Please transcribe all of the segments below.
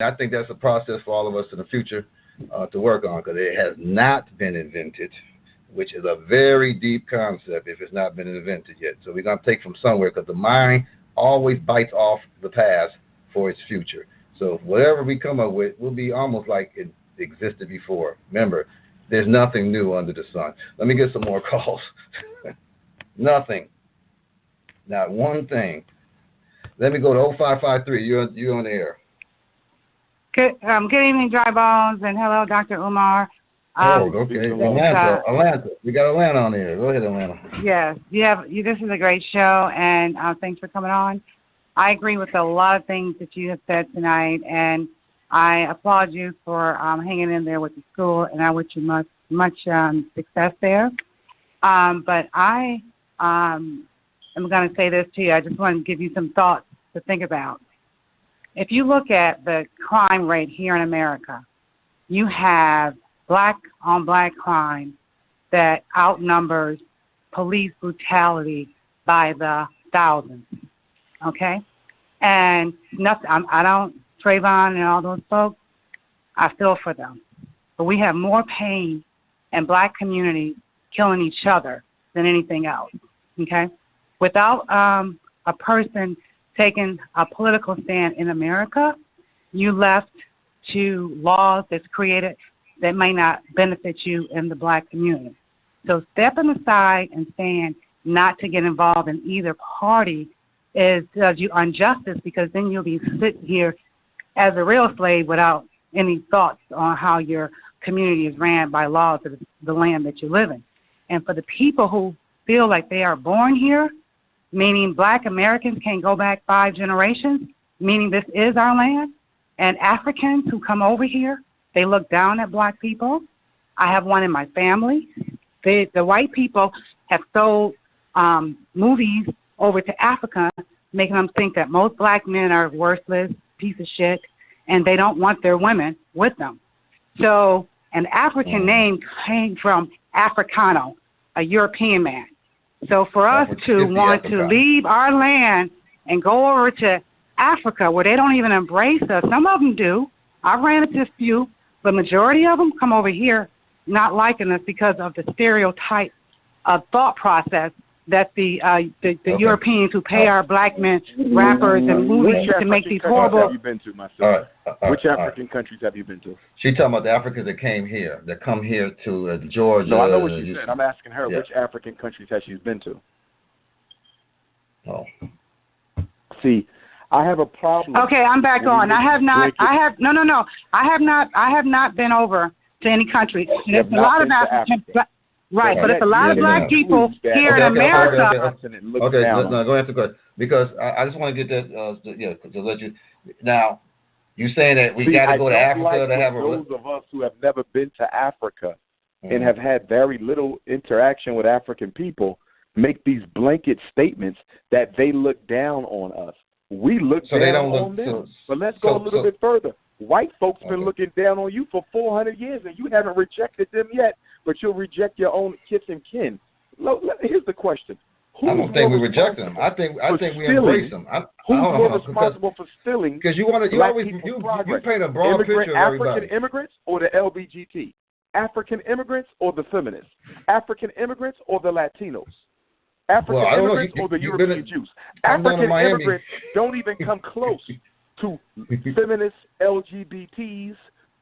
I think that's a process for all of us in the future to work on, because it has not been invented, which is a very deep concept if it's not been invented yet. So we're going to take from somewhere, because the mind always bites off the past for its future. So whatever we come up with will be almost like it existed before. Remember, there's nothing new under the sun. Let me get some more calls. Nothing. Not one thing. Let me go to 0553. You're on the air. Good evening, Dry Bones, and hello, Dr. Umar. Okay. Atlanta. We got Atlanta on here. Go ahead, Atlanta. Yes, this is a great show, and thanks for coming on. I agree with a lot of things that you have said tonight, and I applaud you for hanging in there with the school, and I wish you much success there. But I am going to say this to you. I just want to give you some thoughts to think about. If you look at the crime rate here in America, you have black-on-black crime that outnumbers police brutality by the thousands, okay? And nothing, I don't, Trayvon and all those folks, I feel for them. But we have more pain in black communities killing each other than anything else, okay? Without a person taking a political stand in America, you left to laws that's created that may not benefit you in the black community. So stepping aside and saying not to get involved in either party does you injustice, because then you'll be sitting here as a real slave without any thoughts on how your community is ran by laws of the land that you live in. And for the people who feel like they are born here, meaning black Americans can't go back 5 generations, meaning this is our land, and Africans who come over here, they look down at black people. I have one in my family. The white people have sold movies over to Africa, making them think that most black men are worthless, piece of shit, and they don't want their women with them. So an African name came from Africano, a European man. So for us to want to leave our land and go over to Africa where they don't even embrace us, some of them do. I've ran into a few, but majority of them come over here not liking us because of the stereotype of thought process that the Europeans who pay our black men, rappers and movies to make these horrible... Have you been to, myself? Which African countries have you been to? She's talking about the Africans that came here, that come here to Georgia. No, I know what she said. I'm asking her which African countries has she been to. Oh. See, I have a problem. Okay, I'm back on. I have not been over to any country. There's a lot of African... Right, but it's a lot of black people here in America. Okay, no, go ahead to question, because I just want to get that, to let you. Now, you saying that we got to go to Africa to have those of us who have never been to Africa and have had very little interaction with African people make these blanket statements that they look down on us. We look down on them. But let's go a little bit further. White folks been looking down on you for 400 years, and you haven't rejected them yet, but you'll reject your own kith and kin. Here's the question. I don't think we reject them. I think we embrace them. Who's more responsible for stealing? Because you always paint a broad picture of everybody. African immigrants or the LGBT? African immigrants or the feminists? African immigrants or the Latinos? African immigrants or the European Jews? African immigrants don't even come close to feminists, LGBTs,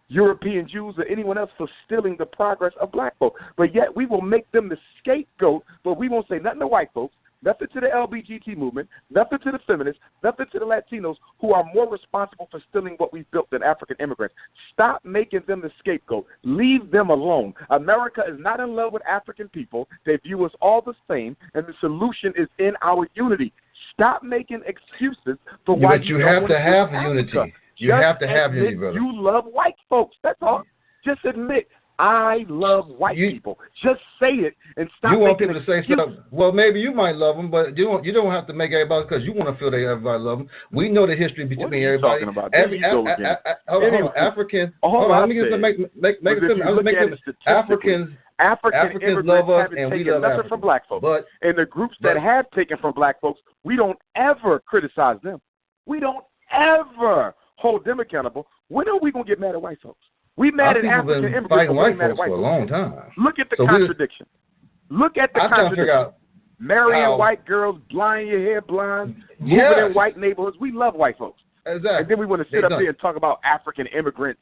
European Jews, or anyone else for stealing the progress of black folk. But yet we will make them the scapegoat, but we won't say nothing to white folks, nothing to the LGBT movement, nothing to the feminists, nothing to the Latinos, who are more responsible for stealing what we've built than African immigrants. Stop making them the scapegoat. Leave them alone. America is not in love with African people. They view us all the same, and the solution is in our unity. Stop making excuses for why you have to have unity. You have to have unity, brother. You love white folks. That's all. Just admit, I love white people. Just say it and stop. You want people to say stuff. Well, maybe you might love them, but you don't have to make everybody, because you want to feel that everybody love them. We know the history between everybody. Hold on, African. Hold on, let me just make it Africans. Africans love us, and we love Africans. From black folks. And the groups that have taken from black folks, we don't ever criticize them. We don't ever hold them accountable, when are we going to get mad at white folks? We mad at African immigrants, but we ain't mad at white folks. For a long time. Look at the contradiction. Look at the contradiction. Marrying white girls, dyeing your hair blonde, moving in white neighborhoods. We love white folks. Exactly. And then we want to sit up there and talk about African immigrants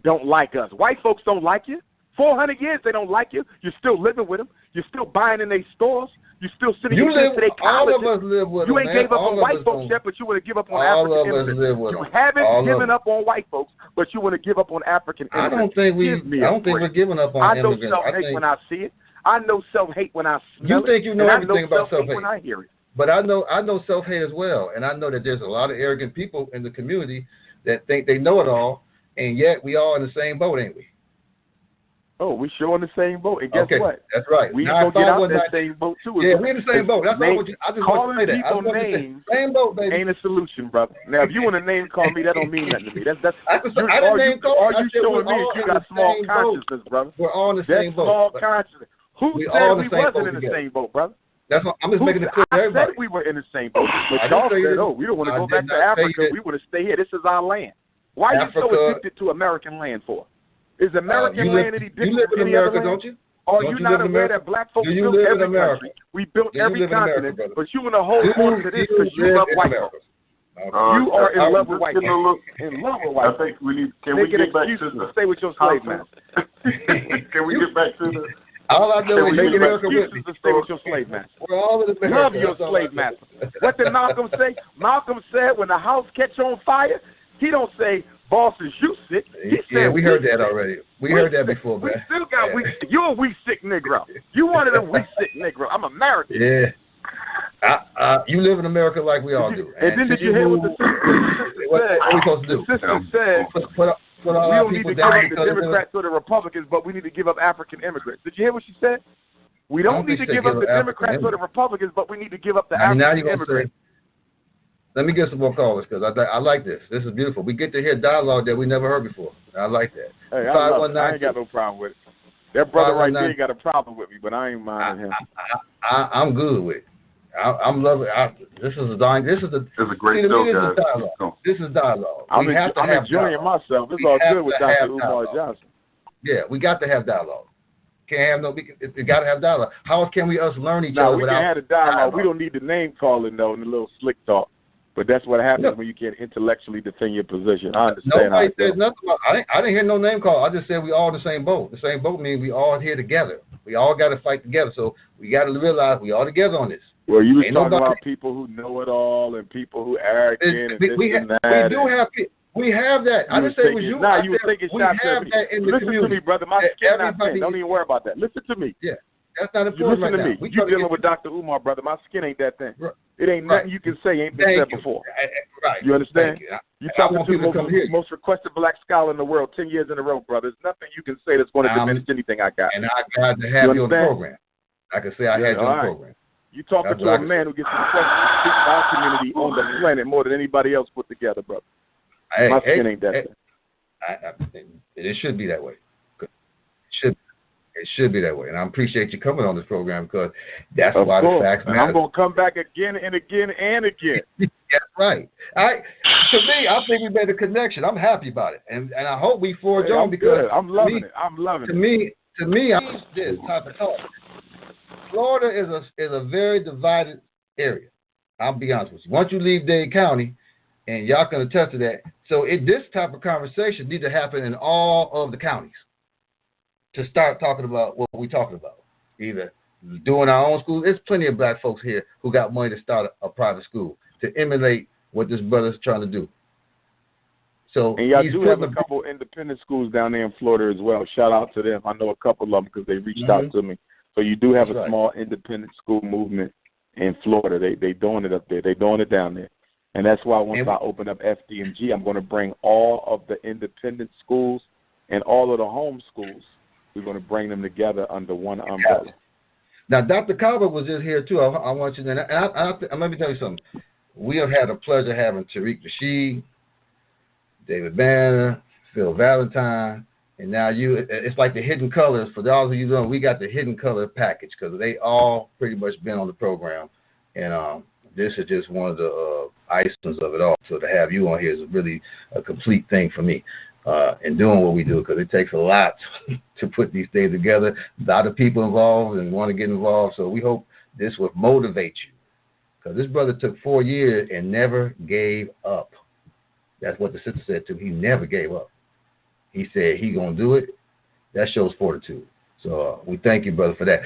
don't like us. White folks don't like you. 400 years they don't like you. You're still living with them. You're still buying in their stores. You're still sitting in their colleges. All of us live with them. You ain't gave up on white folks yet, but you want to give up on African immigrants. You haven't given up on white folks, but you want to give up on African immigrants. I don't think we're giving up on immigrants. I know self-hate when I see it. I know self-hate when I smell it. You think you know everything about self-hate when I hear it. But I know self-hate as well, and I know that there's a lot of arrogant people in the community that think they know it all, and yet we all in the same boat, ain't we? Oh, we sure in the same boat, and guess what? That's right. We gonna get out that same boat too. Yeah, we're in the same boat. That's all. I just want to say that. Calling people names same boat, baby. ain't a solution, brother. Now, if you want to name call me, that don't mean nothing to me. That's all you showing me is you got small consciousness, brother. We're all in the same boat. Small consciousness. Who said we wasn't in the same boat, brother? That's what, I'm just making it clear to everybody. I said we were in the same boat, but y'all said, "Oh, we don't want to go back to Africa. We want to stay here. This is our land." Why are you so addicted to American land for? Is American land any different than any other land? Don't you? Are you not aware that black folks built every country? We built every continent, but you want to hold on to this because you love white folks. You are in love with white folks. In love with white folks. I think we need. Can we get back to the? Stay with your slave master. Can we get back to the? All I know is making excuses to stay with your slave master. We're all in America. Love your slave master. What did Malcolm say? Malcolm said, when the house catch on fire, he don't say, bosses, you sick. He said, we heard that already. We heard that before, man. We still got weak. You're a weak, sick Negro. You one of them weak, sick Negro. I'm American. Yeah. You live in America like we all do. And then did you hear what the sister said? What are we supposed to do? The sister said, we don't need to give up the Democrats or the Republicans, but we need to give up African immigrants. Did you hear what she said? We don't need to give up the Democrats or the Republicans, but we need to give up the African immigrants. Let me get some more callers because I like this. This is beautiful. We get to hear dialogue that we never heard before. I like that. Hey, I ain't got no problem with it. That brother right there ain't got a problem with me, but I ain't minding him. I'm good with it. I'm loving it. This is a great show, guys. This is dialogue. I'm enjoying myself. It's all good with Dr. Umar Johnson. Yeah, we got to have dialogue. We got to have dialogue. How else can we learn each other? We can have a dialogue. We don't need the name calling though and the little slick talk. But that's what happens when you can't intellectually defend your position. I understand. Nobody said nothing about I didn't hear no name call. I just said we all in the same boat. The same boat means we all here together. We all got to fight together. So we got to realize we all together on this. Well, you was talking about people who know it all and people who arrogant and this and that. We have that. I didn't say it was you. Nah, you were taking shots at me. Listen to me, brother. My skin not thin. Don't even worry about that. Listen to me. Yeah, that's not important. Listen to me. You dealing with Dr. Umar, brother. My skin ain't that thin. It ain't nothing you can say ain't been said before. Right. You understand? You talking to the most requested black scholar in the world 10 years in a row, brother. There's nothing you can say that's going to diminish anything I got. And I got to have you on the program. I can say I had you on the program. You talking to a man who gets requested to speak to our community on the planet more than anybody else put together, brother. My skin ain't that thin. It should be that way. It should be that way. And I appreciate you coming on this program because that's why the facts matter. I'm going to come back again and again and again. That's right. To me, I think we made a connection. I'm happy about it. And I hope we forge on because I'm loving it. I'm loving it. To me, this type of talk. Florida is a very divided area. I'll be honest with you. Once you leave Dade County, and y'all can attest to that, so this type of conversation needs to happen in all of the counties to start talking about what we're talking about. Either doing our own schools. There's plenty of black folks here who got money to start a private school to emulate what this brother's trying to do. So and y'all do have a couple independent schools down there in Florida as well. Shout out to them. I know a couple of them because they reached out to me. So you do have a small independent school movement in Florida. They doing it up there. They doing it down there. And that's why once I open up FDMG, I'm going to bring all of the independent schools and all of the home schools. We're going to bring them together under one umbrella. Now, Dr. Kaba was just here, too. I want you to know. Let me tell you something. We have had the pleasure of having Tariq Rashid, David Banner, Phil Valentine, and now it's like the hidden colors. For those of you who know, we got the hidden color package because they all pretty much been on the program. And this is just one of the icings of it all. So to have you on here is really a complete thing for me in doing what we do, because it takes a lot to put these things together. A lot of people involved and want to get involved. So we hope this will motivate you, because this brother took 4 years and never gave up. That's what the sister said to him. He never gave up. He said he going to do it. That shows fortitude. So we thank you, brother, for that.